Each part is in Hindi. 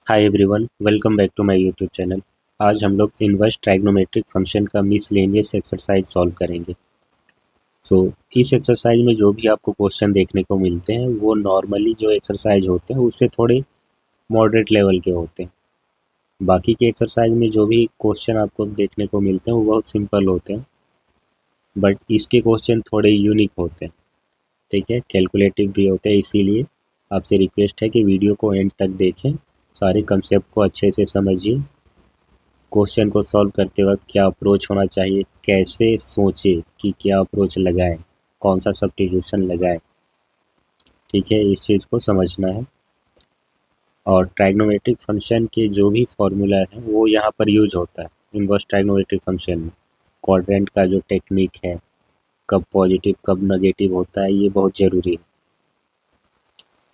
Hi everyone, welcome back to my YouTube channel. आज हम लोग इनवर्स ट्राइग्नोमेट्रिक फंक्शन का मिसलेनियस एक्सरसाइज सॉल्व करेंगे। इस एक्सरसाइज में जो भी आपको क्वेश्चन देखने को मिलते हैं वो नॉर्मली जो एक्सरसाइज होते हैं उससे थोड़े मॉडरेट लेवल के होते हैं। बाकी के एक्सरसाइज में जो भी क्वेश्चन आपको देखने को मिलते हैं वो बहुत सिंपल होते हैं, बट इसके क्वेश्चन थोड़े यूनिक होते हैं। ठीक है, कैलकुलेटिव भी होते हैं, इसीलिए आपसे रिक्वेस्ट है कि वीडियो को एंड तक देखें, सारे कंसेप्ट को अच्छे से समझिए। क्वेश्चन को सॉल्व करते वक्त क्या अप्रोच होना चाहिए, कैसे सोचे कि क्या अप्रोच लगाएं, कौन सा सब्स्टिट्यूशन लगाएं। ठीक है, इस चीज़ को समझना है। और ट्राइग्नोमेट्रिक फंक्शन के जो भी फॉर्मूला है वो यहाँ पर यूज होता है इनवर्स ट्राइग्नोमेट्रिक फंक्शन में। क्वाड्रेंट का जो टेक्निक है, कब पॉजिटिव कब नेगेटिव होता है, ये बहुत ज़रूरी है।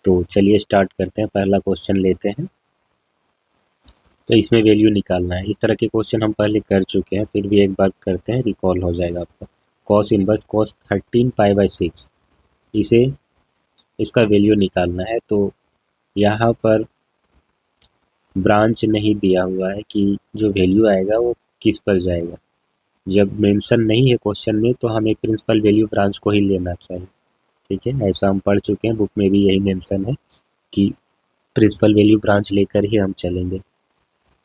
तो चलिए स्टार्ट करते हैं, पहला क्वेश्चन लेते हैं। तो इसमें वैल्यू निकालना है। इस तरह के क्वेश्चन हम पहले कर चुके हैं, फिर भी एक बार करते हैं, रिकॉल हो जाएगा आपका। कॉस इनवर्स कॉस 13 पाई/6, इसे इसका वैल्यू निकालना है। तो यहाँ पर ब्रांच नहीं दिया हुआ है कि जो वैल्यू आएगा वो किस पर जाएगा। जब मेंशन नहीं है क्वेश्चन में तो हमें प्रिंसिपल वैल्यू ब्रांच को ही लेना चाहिए। ठीक है, ऐसा हम पढ़ चुके हैं, बुक में भी यही मेंशन है कि प्रिंसिपल वैल्यू ब्रांच लेकर ही हम चलेंगे।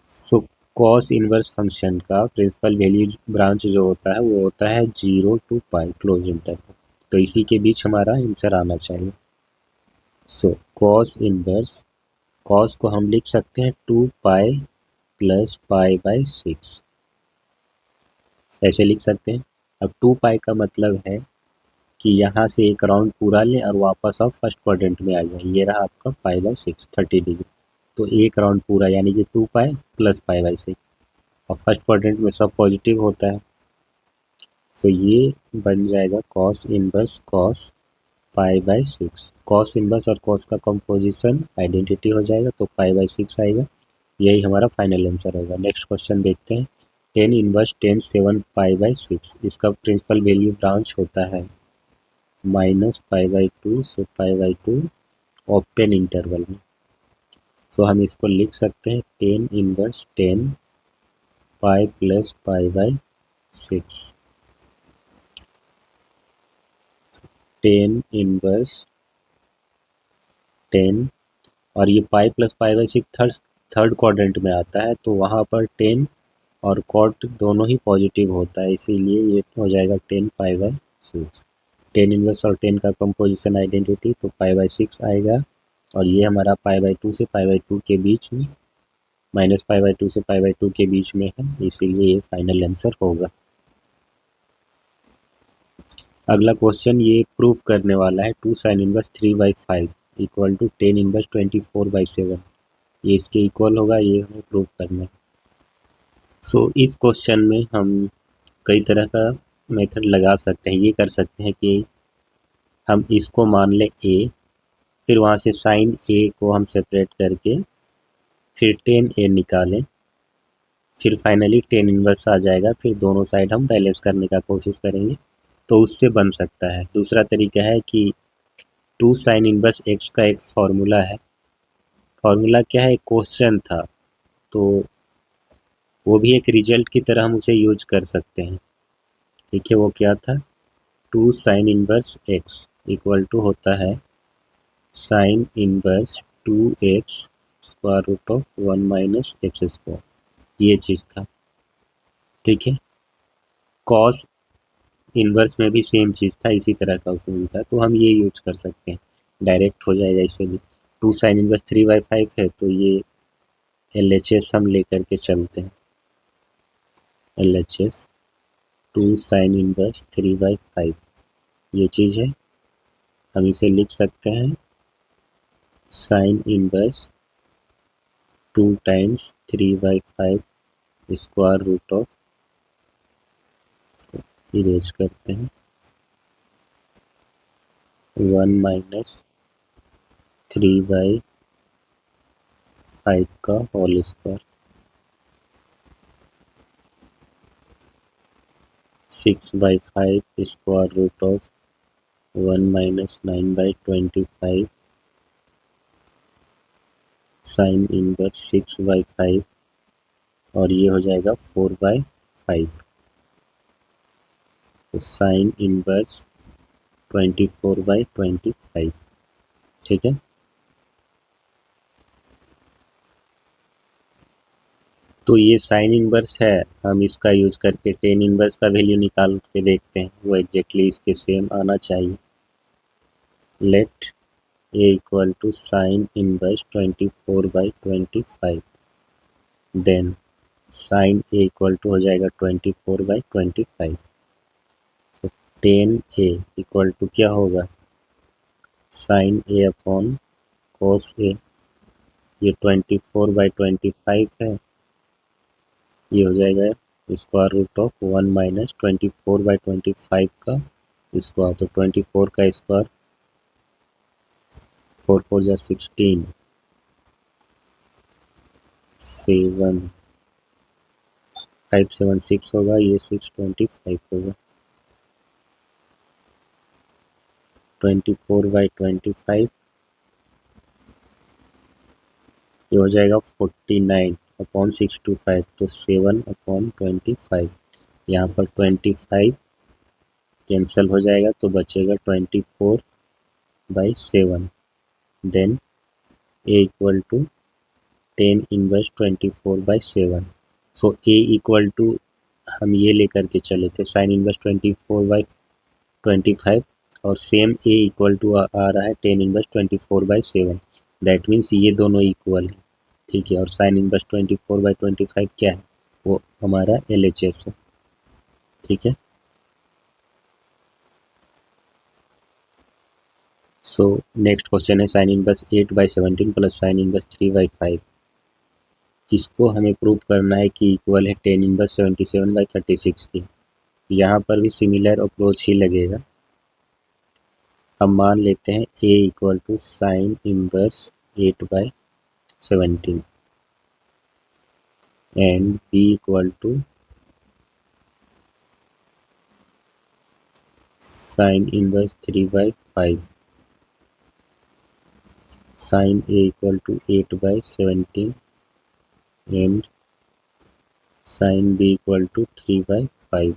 सो कॉस इनवर्स फंक्शन का प्रिंसिपल वैल्यू ब्रांच जो होता है वो होता है 0 to पाई क्लोज इंटरवल। तो इसी के बीच हमारा आंसर आना चाहिए। सो कॉस इनवर्स, कॉस को हम लिख सकते हैं 2 पाई प्लस पाई/6, ऐसे लिख सकते हैं। अब 2 पाई का मतलब है कि यहाँ से एक राउंड पूरा लें और वापस आप फर्स्ट क्वाड्रेंट में आ जाए। ये रहा आपका पाई/6 30 डिग्री। तो एक राउंड पूरा यानी कि 2 पाई प्लस पाई/6, और फर्स्ट क्वाड्रेंट में सब पॉजिटिव होता है। सो ये बन जाएगा कॉस इनवर्स कॉस पाई/6। कॉस इनवर्स और कॉस का कंपोजिशन आइडेंटिटी हो जाएगा तो पाई/6 आएगा। यही हमारा फाइनल आंसर होगा। नेक्स्ट क्वेश्चन देखते हैं। टेन इनवर्स टेन 7 पाई/6, इसका प्रिंसिपल वैल्यू ब्रांच होता है -पाई/2 से पाई/2 ओपन इंटरवल में। सो हम इसको लिख सकते हैं टेन इनवर्स 10 पाई प्लस पाई/6, 10 और ये पाई प्लस पाई/6 थर्ड क्वाड्रेंट में आता है, तो वहाँ पर 10 और कॉट दोनों ही पॉजिटिव होता है, इसीलिए ये हो जाएगा 10 पाई/6। 10 इनवर्स और 10 का कंपोजिशन आइडेंटिटी, तो पाई/6 आएगा। और ये हमारा पाई/2 से पाई/2 के बीच में, -पाई/2 से पाई/2 के बीच में है, इसीलिए ये फाइनल आंसर होगा। अगला क्वेश्चन ये प्रूफ करने वाला है 2 sine inverse 3/5 equal to 10 inverse 24/7, ये इसके इक्वल होगा, ये हमें प्रूफ करना है। इस क्वेश्चन में हम कई तरह का मेथड लगा सकते हैं। ये कर सकते हैं कि हम इसको मान लें ए, फिर वहाँ से साइन ए को हम सेपरेट करके फिर 10 ए निकालें, फिर फाइनली 10 इनवर्स आ जाएगा, फिर दोनों साइड हम बैलेंस करने का कोशिश करेंगे, तो उससे बन सकता है। दूसरा तरीका है कि 2 साइन इनवर्स एक्स का एक फॉर्मूला है। फॉर्मूला क्या है, एक क्वेश्चन था, तो वो भी एक रिजल्ट की तरह हम उसे यूज कर सकते हैं। ठीक है, वो क्या था, 2 sine inverse x equal to होता है sine inverse 2x square root of 1 minus x square, ये चीज़ था। ठीक है, कॉस इनवर्स में भी सेम चीज़ था, इसी तरह का उसमें भी था, तो हम ये यूज कर सकते हैं, डायरेक्ट हो जाएगा इससे भी। 2 साइन इनवर्स 3/5 है, तो ये LHS हम लेकर के चलते हैं। LHS 2 साइन इनवर्स 3/5, ये चीज़ है। हम इसे लिख सकते हैं sine inverse 2 times 3/5 square root of, erase करते हैं, 1 माइनस 3/5 का whole square, 6/5 square root of 1 minus 9/25 sine inverse 6/5 और ये हो जाएगा 4/5। तो साइन इनवर्स 24/25। ठीक है। तो ये साइन इनवर्स है, हम इसका यूज करके टेन इनवर्स का वैल्यू निकाल के देखते हैं, वो एग्जैक्टली इसके सेम आना चाहिए। Let A equal to sine inverse 24/25, then sine A equal to हो जाएगा 24/25। तो टेन ए इक्वल टू क्या होगा, साइन ए अपॉन कोस ए। ये 24/25 है, ये हो जाएगा स्क्वायर रूट ऑफ 1 माइनस 24/25 का स्क्वायर। तो 24 का स्क्वायर 4 4 जा 16, 7 5 7 6 होगा, ये 625 होगा। 24/25 ये हो जाएगा 49/625। तो 7/25, यहाँ पर 25 कैंसिल हो जाएगा तो बचेगा 24/7। Then A equal to 10 inverse 24/7। So A equal to हम ये लेकर के चले थे साइन इनवर्स 24/25, और सेम ए इक्वल टू आ रहा है 10 इनवर्स 24/7। दैट मीन्स ये दोनों इक्वल है। ठीक है। और साइन इनवर्स 24/25 क्या है, वो हमारा LHS है। ठीक है। सो नेक्स्ट क्वेश्चन है sine inverse 8/17 plus sign inverse 3/5। इसको हमें प्रूव करना है कि इक्वल है 10 इनवर्स 77/36 की। यहाँ पर भी सिमिलर अप्रोच ही लगेगा। हम मान लेते हैं A equal to sine inverse 8/17 and B equal to sine inverse 3/5। Sine A equal to 8/17 and sine B equal to 3/5।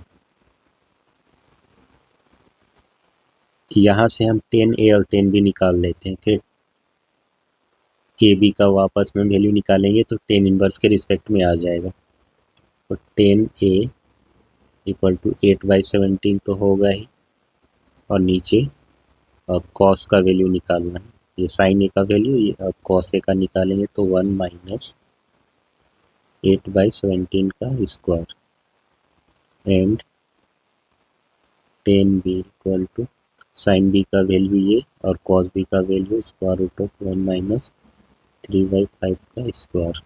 यहाँ से हम 10A और 10B निकाल लेते हैं, फिर ए बी का वापस में वैल्यू निकालेंगे तो 10 इनवर्स के रिस्पेक्ट में आ जाएगा। तो 10A इक्वल टू 8/17 तो होगा ही, और नीचे कॉस का वैल्यू निकालना है। ये साइन ए का वैल्यू, ये अब कॉस ए का निकालेंगे तो 1 माइनस 8/17 का square and 10B equal to sine B का वैल्यू ये और कॉस बी का value square root of 1 minus 3/5 का स्क्वायर।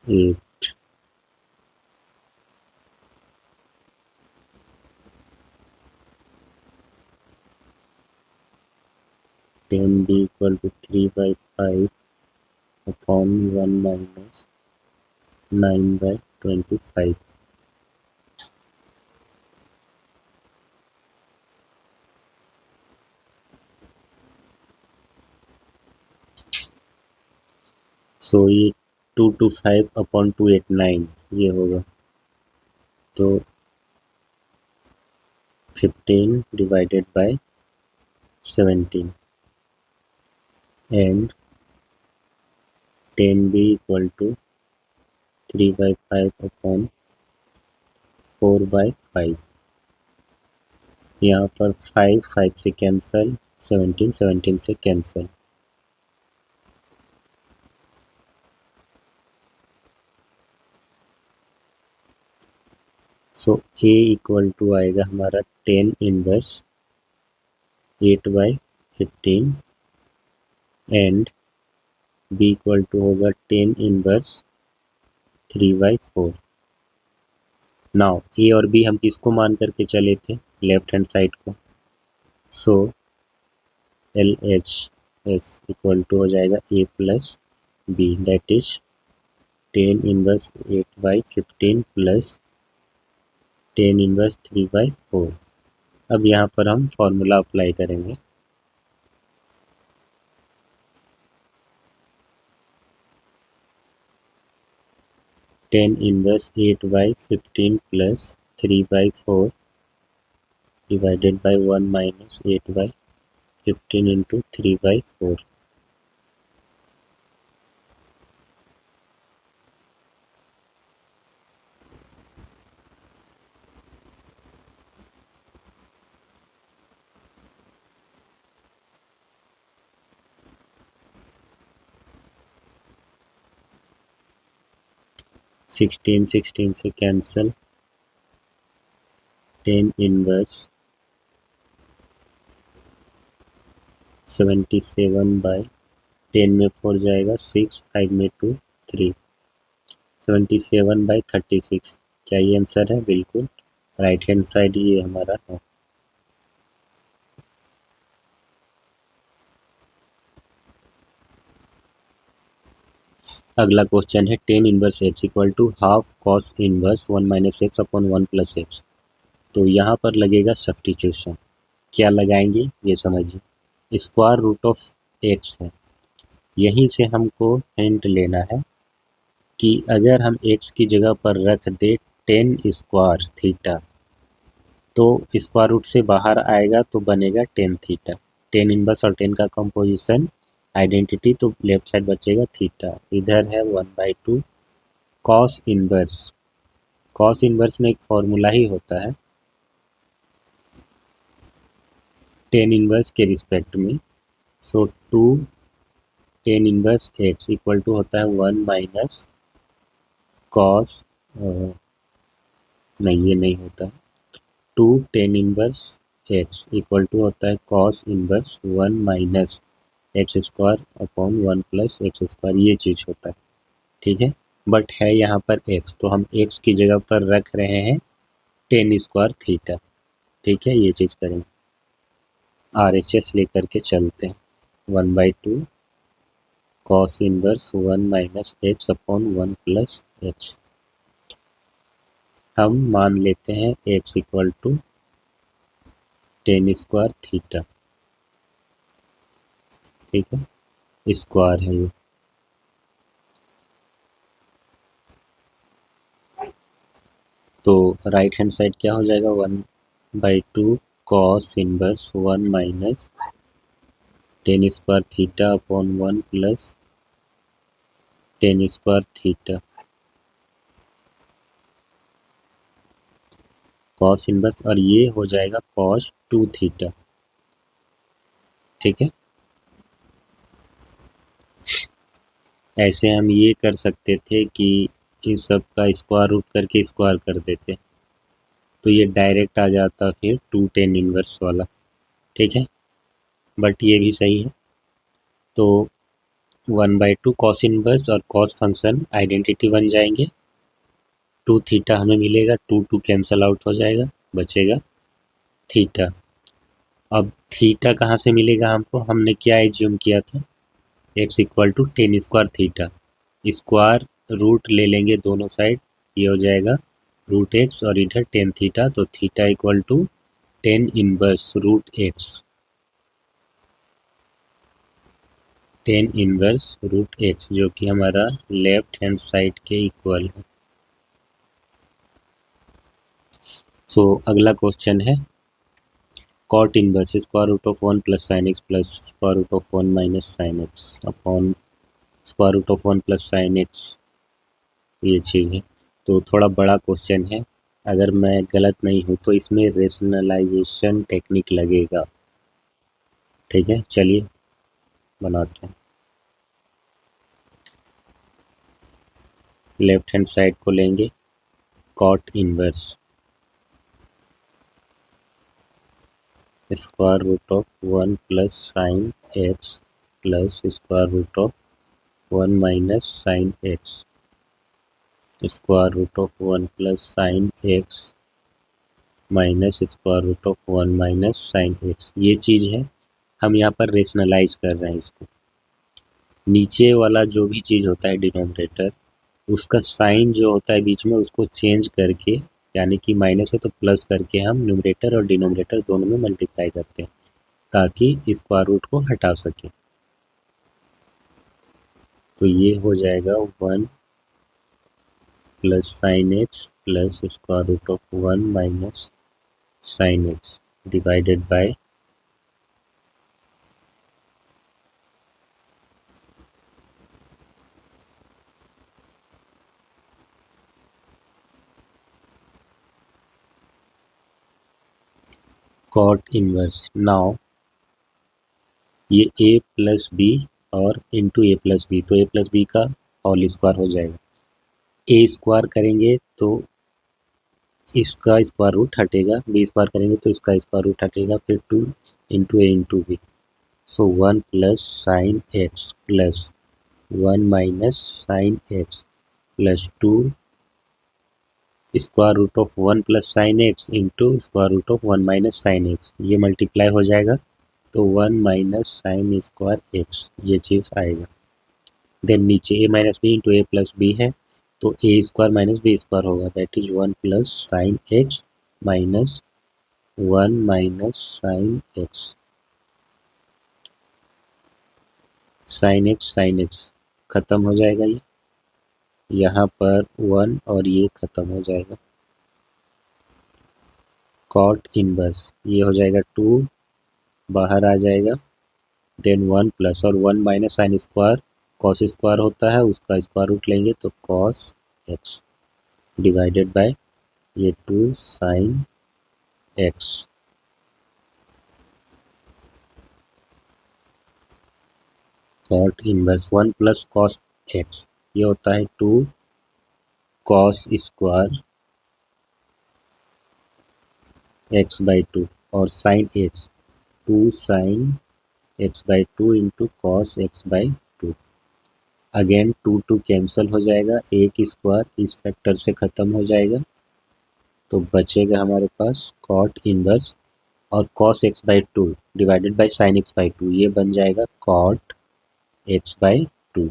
ये 10B equal to 3/5 upon 1 minus 9/25। So ये 225 अपॉन 289 ये होगा। तो 15 divided by 17 and 10B equal to 3/5 upon 4/5। यहाँ पर 5 5 से कैंसिल, 17 17 से cancel. So A equal to आएगा हमारा 10 inverse 8/15 and B equal to होगा 10 इनवर्स 3/4। नाउ ए और बी हम किसको मान करके चले थे, लेफ्ट हैंड साइड को। So LH S equal to हो जाएगा A plus B, that is 10 inverse 8/15 plus 10 inverse 3/4। अब यहाँ पर हम फॉर्मूला अप्लाई करेंगे। Ten inverse 8/15 plus 3/4 divided by 1 minus 8/15 into 3/4। Sixteen से कैंसिल, 10 इनवर्स 77/10 में 4 जाएगा 6, 5 में 2 3, 77/36। क्या ये आंसर है? बिल्कुल राइट हैंड साइड ये हमारा है। अगला क्वेश्चन है 10 inverse x equal to half cos inverse 1 minus x upon 1 plus x. तो यहाँ पर लगेगा सब्स्टिट्यूशन। क्या लगाएंगे ये समझिए। स्क्वायर रूट ऑफ एक्स है, यहीं से हमको हिंट लेना है कि अगर हम एक्स की जगह पर रख दे 10 स्क्वायर थीटा, तो स्क्वायर रूट से बाहर आएगा तो बनेगा 10 थीटा। 10 इनवर्स और 10 का कंपोजिशन आइडेंटिटी, तो लेफ्ट साइड बचेगा थीटा। इधर है 1/2 कॉस इनवर्स। कॉस इनवर्स में एक फॉर्मूला ही होता है 10 इनवर्स के रिस्पेक्ट में। सो 2 10 इनवर्स एक्स इक्वल टू होता है 1 माइनस कॉस, नहीं ये नहीं होता है। 2 10 इनवर्स एक्स इक्वल टू होता है cos inverse 1 minus x square upon 1 plus x square, ये चीज़ होता है। ठीक है, बट है यहाँ पर एक्स, तो हम एक्स की जगह पर रख रहे हैं 10 स्क्वायर थीटा। ठीक है, ये चीज़ करेंगे। RHS लेकर के चलते हैं। 1/2 cos inverse 1 minus x upon 1 plus x. हम मान लेते हैं x equal to 10 square theta. ठीक है, स्क्वायर है ये। तो राइट हैंड साइड क्या हो जाएगा 1/2 cos inverse 1 minus 10 square theta upon 1 plus 10 square theta. Cos inverse, और ये हो जाएगा कॉस 2 थीटा। ठीक है, ऐसे हम ये कर सकते थे कि इस सब का स्क्वायर रूट करके स्क्वायर कर देते, तो ये डायरेक्ट आ जाता फिर 2 10 इनवर्स वाला। ठीक है, बट ये भी सही है। तो 1/2 कॉस इनवर्स और कॉस फंक्शन आइडेंटिटी बन जाएंगे। 2 थीटा हमें मिलेगा, 2 2 कैंसल आउट हो जाएगा, बचेगा थीटा। अब थीटा कहाँ से मिलेगा हमको? हमने क्या एज्यूम किया था, x equal to 10 square theta. Square root ले लेंगे दोनों साइड, ये हो जाएगा रूट एक्स और इधर 10 थीटा, तो theta equal to 10 inverse root x. 10 inverse root x जो कि हमारा लेफ्ट हैंड साइड के इक्वल है। सो अगला क्वेश्चन है cot inverse square root of 1 plus sine x plus square root of 1 minus sine x upon square root of 1 plus sine x, ये चीज़ है। तो थोड़ा बड़ा क्वेश्चन है, अगर मैं गलत नहीं हूँ तो इसमें रेशनलाइजेशन टेक्निक लगेगा। ठीक है, चलिए बनाते हैं। लेफ्ट हैंड साइड को लेंगे cot inverse square root of 1 plus sine x plus square root of 1 minus sine x square root of 1 plus sine x minus square root of 1 minus sine x, ये चीज़ है। हम यहाँ पर रेशनलाइज कर रहे हैं इसको। नीचे वाला जो भी चीज़ होता है डिनोमिनेटर, उसका साइन जो होता है बीच में उसको चेंज करके, यानी कि माइनस है तो प्लस करके हम न्यूमरेटर और डिनोमिनेटर दोनों में मल्टीप्लाई करते हैं ताकि स्क्वायर रूट को हटा सकें। तो ये हो जाएगा 1 plus sine x plus square root of 1 minus sine x divided by cot inverse. Now ये a प्लस बी और इंटू ए प्लस बी, तो ए प्लस बी का होल स्क्वायर हो जाएगा। ए स्क्वायर करेंगे तो इसका स्क्वायर रूट हटेगा, बी स्क्वायर करेंगे तो इसका स्क्वायर रूट हटेगा, फिर 2 into A into B. So 1 plus sine x plus 1 minus sine x plus 2 square root of 1 plus sine x into square root of 1 minus sine x, ये मल्टीप्लाई हो जाएगा तो 1 माइनस साइन स्क्वायर एक्स ये चीज़ आएगा। देन नीचे ए minus B into A plus B है तो ए स्क्वायर माइनस बी स्क्वायर होगा, that is 1 plus sine x minus 1 minus sine x. Sine x खत्म हो जाएगा, ये यहाँ पर 1 और ये खत्म हो जाएगा। कॉट इनवर्स ये हो जाएगा 2 बाहर आ जाएगा, देन 1 प्लस और 1 minus sine square cos square होता है, उसका स्क्वायर रूट लेंगे तो कॉस एक्स डिवाइडेड बाय ये 2 sine x. Cot inverse 1 plus cos x ये होता है 2 कॉस स्क्वायर एक्स बाई 2 और sine x 2 sine x by 2 into cos x by 2। Again 2 cancel हो जाएगा, एक स्क्वायर इस फैक्टर से ख़त्म हो जाएगा तो बचेगा हमारे पास कॉट इनवर्स और cos x by 2 divided by sine x by 2, ये बन जाएगा cot x by 2।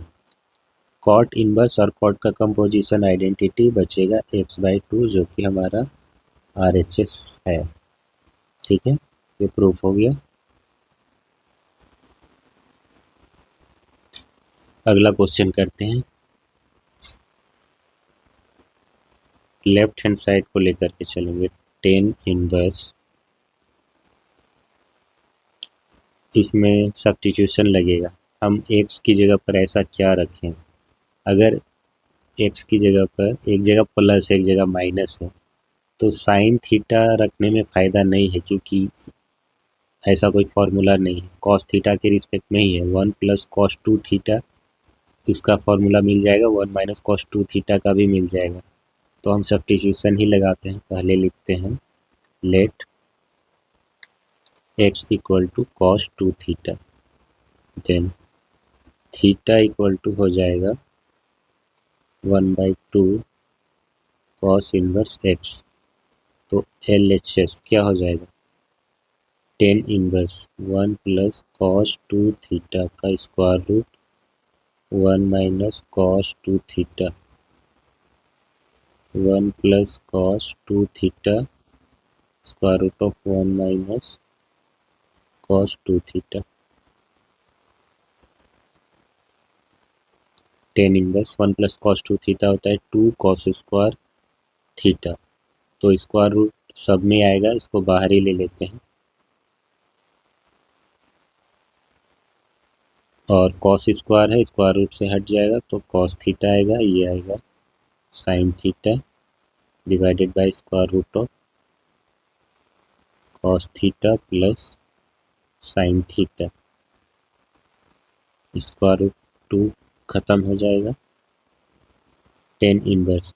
Cot inverse और कॉट का कंपोजिशन आइडेंटिटी बचेगा एक्स बाई 2 जो कि हमारा RHS है। ठीक है, ये प्रूफ हो गया। अगला क्वेश्चन करते हैं। लेफ्ट हैंड साइड को लेकर के चलेंगे। 10 इनवर्स, इसमें सब्स्टिट्यूशन लगेगा। हम x की जगह पर ऐसा क्या रखें, अगर x की जगह पर एक जगह प्लस एक जगह माइनस है तो साइन थीटा रखने में फ़ायदा नहीं है क्योंकि ऐसा कोई फॉर्मूला नहीं है। कॉस थीटा के रिस्पेक्ट में ही है, 1 प्लस कॉस 2 थीटा इसका फॉर्मूला मिल जाएगा, 1 माइनस कॉस 2 थीटा का भी मिल जाएगा। तो हम सब्स्टिट्यूशन ही लगाते हैं। पहले लिखते हैं let x equal to cos 2 theta, then theta equal to हो जाएगा 1/2 कॉस इनवर्स x। तो LHS क्या हो जाएगा, 10 इनवर्स 1 प्लस कॉस 2 थीटा का square root 1 minus cos 2 theta, 1 plus cos 2 theta square root of 1 minus cos 2 theta. 10 inverse 1 plus cos 2 theta होता है 2 कॉस स्क्वायर थीटा, तो स्क्वायर रूट सब में आएगा, इसको बाहर ही ले लेते हैं। और कॉस स्क्वायर है, स्क्वायर रूट से हट जाएगा तो कॉस थीटा आएगा, ये आएगा sine theta divided by square root of cos theta plus sine theta, square root 2 खत्म हो जाएगा। 10 inverse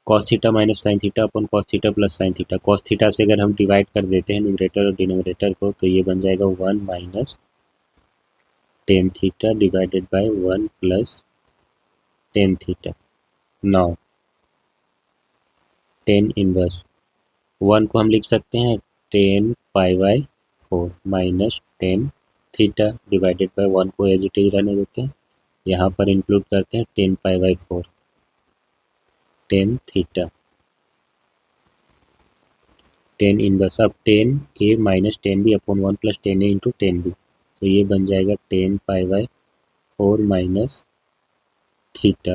cos theta minus sine theta अपन cos theta plus sine theta, cos theta से अगर हम डिवाइड कर देते हैं न्यूमरेटर और डिनोमिनेटर को तो ये बन जाएगा 1 minus tan theta divided bye 1 plus tan theta. Now 10 inverse 1 को हम लिख सकते हैं 10 pi by 4 minus 10 theta divided bye 1 को एज इट इज रहने देते हैं। यहाँ पर इंक्लूड करते हैं 10 पाई/4 10 थीटा 10 इनवर्स। अब 10 a minus 10 b upon 1 plus 10 a into 10 b, तो ये बन जाएगा 10 पाई/4 माइनस थीटा।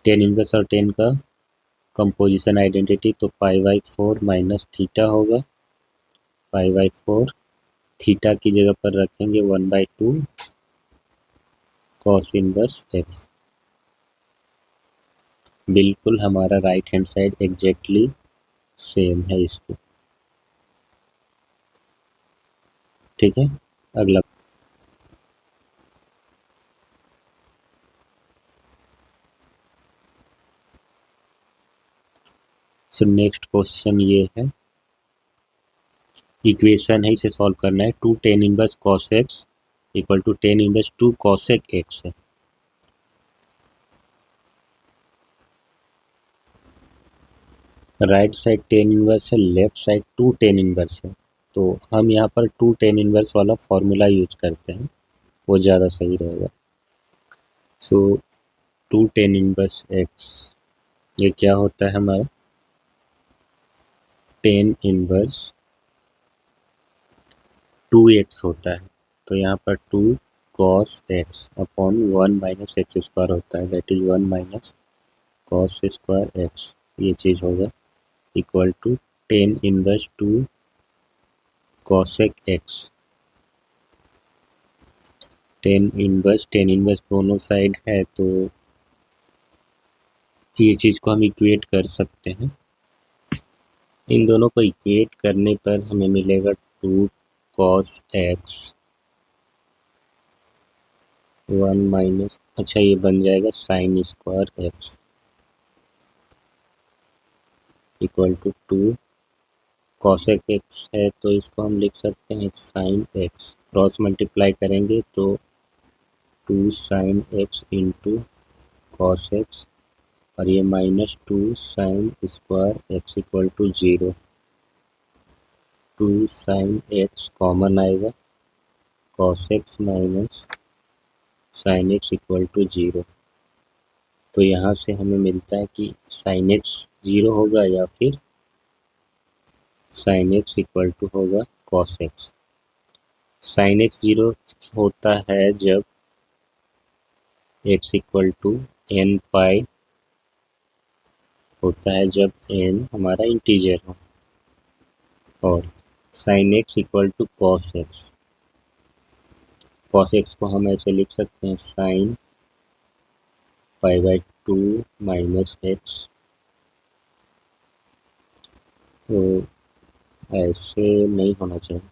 10 इनवर्स और 10 का कंपोजिशन आइडेंटिटी, तो पाई/4 माइनस थीटा होगा। पाई/4 थीटा की जगह पर रखेंगे 1/2 कॉस इनवर्स एक्स। बिल्कुल हमारा right hand side exactly same है इसको। ठीक है, अगला। सो नेक्स्ट क्वेश्चन ये है, इक्वेशन है, इसे सॉल्व करना है। 2 tan inverse cos x equal to tan inverse 2 cosec x है। राइट साइड tan इनवर्स है, लेफ्ट साइड 2 tan इनवर्स है, तो हम यहाँ पर 2 tan इनवर्स वाला फॉर्मूला यूज करते हैं, वो ज़्यादा सही रहेगा। सो 2 tan इनवर्स x, ये क्या होता है हमारा, tan इनवर्स 2x होता है, तो यहाँ पर 2 cos x upon 1 minus x square होता है, that is 1 minus cos square x, ये चीज़ होगा equal to tan inverse 2 cosec x। tan inverse दोनों साइड है, तो ये चीज़ को हम इक्वेट कर सकते हैं। इन दोनों को इक्वेट करने पर हमें मिलेगा 2 cos x 1 माइनस, अच्छा ये बन जाएगा sin square x equal to 2 cosec x है, तो इसको हम लिख सकते हैं sin x, क्रॉस मल्टीप्लाई करेंगे तो 2 sin x into cos x, और ये minus 2 sin square x equal to 0। 2 sin x common आएगा, cos x minus sin x equal to 0। तो यहाँ से हमें मिलता है कि sin x 0 होगा या फिर sin x इक्वल टू होगा cos x। sin x 0 होता है जब x इक्वल टू n पाई होता है, जब n हमारा इंटीजर हो, और sin x equal to cos x। cos x को हम ऐसे लिख सकते हैं sin पाई/2 माइनस x, तो ऐसे नहीं होना चाहिए।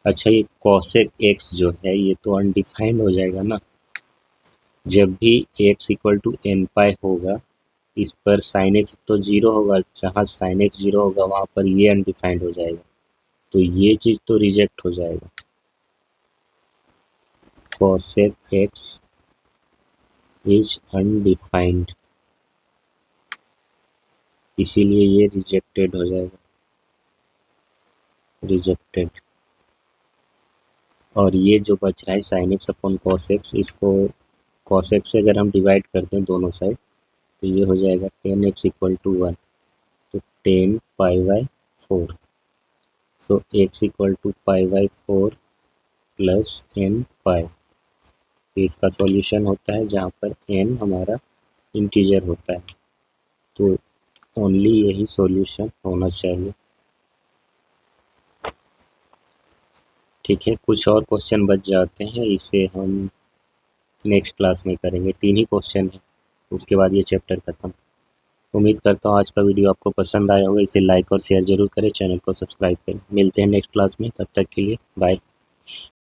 अच्छा, ये cosec x जो है ये तो अनडिफाइंड हो जाएगा ना, जब भी x इक्वल टू n पाई होगा इस पर sin x तो 0 होगा, जहाँ sin x 0 होगा वहाँ पर ये अनडिफाइंड हो जाएगा, तो ये चीज़ तो रिजेक्ट हो जाएगा। cosec x इज अनडिफाइंड, इसीलिए ये रिजेक्टेड हो जाएगा, रिजेक्टेड। और ये जो बच रहा है sin x upon cos x, इसको cos x से अगर हम डिवाइड करते हैं दोनों साइड, तो ये हो जाएगा tan x इक्वल टू 1, तो 10 पाई/4। सो x इक्वल टू पाई/4 प्लस n पाई, इसका सॉल्यूशन होता है जहाँ पर n हमारा इंटीजर होता है, तो ओनली यही सॉल्यूशन होना चाहिए। ठीक है, कुछ और क्वेश्चन बच जाते हैं, इसे हम नेक्स्ट क्लास में करेंगे। 3 ही क्वेश्चन है, उसके बाद ये चैप्टर खत्म। उम्मीद करता हूँ आज का वीडियो आपको पसंद आया होगा, इसे लाइक और शेयर जरूर करें, चैनल को सब्सक्राइब करें। मिलते हैं नेक्स्ट क्लास में, तब तक के लिए बाय।